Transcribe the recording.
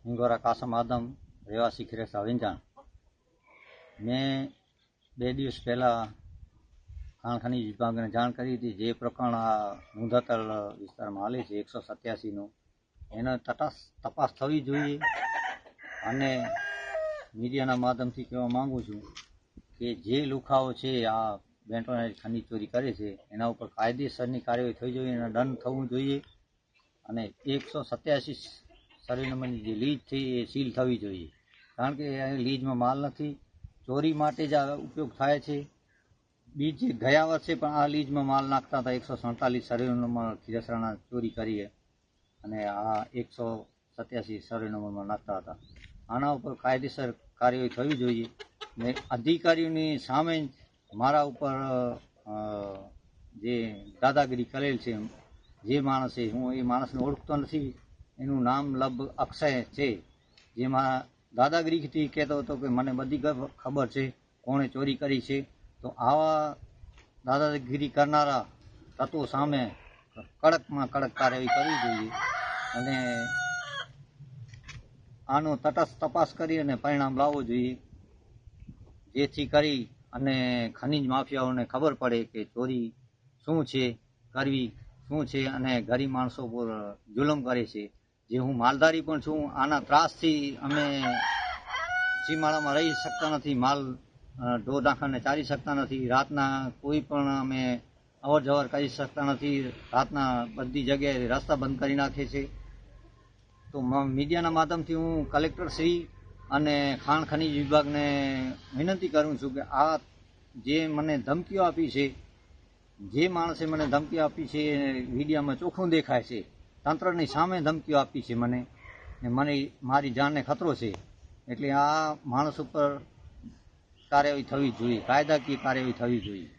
हिंगोरा कासम आदम રહેવાસી ખરેસા વેંજાણ। મેં 2 દિવસ પહેલાં ખાણ ખનીજ વિભાગને જાણ કરી હતી। જે પ્રકરણ આ મુંધાતલ વિસ્તારમાં હાલે છે 187નું, એનો તપાસ થવી જોઈએ। અને મીડિયાના માધ્યમથી કહેવા માગું છું કે જે લુખાઓ છે આ બેન્ટોનાઇટ ખનીજ ચોરી કરે છે એના ઉપર કાયદેસરની કાર્યવાહી થઈ જોઈએ, એના દંડ થવું જોઈએ। અને 187 સર્વે નંબરની જે લીજ થઈ એ સીલ થવી જોઈએ, કારણ કે લીજમાં માલ નથી, ચોરી માટે જ આ ઉપયોગ થાય છે। બીજ ગયા વર્ષે પણ આ લીજમાં માલ નાખતા હતા। 147 સર્વે નંબર ખીરસરાના ચોરી કરીએ અને આ 187 સર્વે નંબરમાં નાખતા હતા। આના ઉપર કાયદેસર કાર્યવાહી થવી જોઈએ ને અધિકારીઓની સામે મારા ઉપર જે દાદાગીરી કરેલ છે, જે માણસે, હું એ માણસને ઓળખતો નથી, એનું નામ લબ અક્ષય છે, જેમાં દાદાગીરીથી કહેતો હતો કે મને બધી ખબર છે કોણે ચોરી કરી છે। તો આવા દાદાગીરી કરનારા તત્વો સામે કડકમાં કડક કાર્યવાહી કરવી જોઈએ અને આનો તટસ્થ તપાસ કરી અને પરિણામ લાવવું જોઈએ, જેથી કરી અને ખનીજ માફિયાઓને ખબર પડે કે ચોરી શું છે, કરવી શું છે અને ગરીબ માણસો પર જુલમ કરે છે। જે હું માલધારી પણ છું, આના ત્રાસથી અમે સીમાડામાં રહી શકતા નથી, માલ ઢોર નાખીને ચારી શકતા નથી, રાતના કોઈ પણ અમે અવર જવર કરી શકતા નથી, રાતના બધી જગ્યાએ રસ્તા બંધ કરી નાખે છે। તો મીડિયાના માધ્યમથી હું કલેક્ટર શ્રી અને ખાણ ખનીજ વિભાગને વિનંતી કરું છું કે આ જે મને ધમકીઓ આપી છે, જે માણસે મને ધમકીઓ આપી છે મીડિયામાં ચોખ્ખું દેખાય છે, તંત્રની સામે ધમકીઓ આપી છે મને મારી જાનને ખતરો છે, એટલે આ માણસ ઉપર કાર્યવાહી થવી જોઈએ, કાયદાકીય કાર્યવાહી થવી જોઈએ।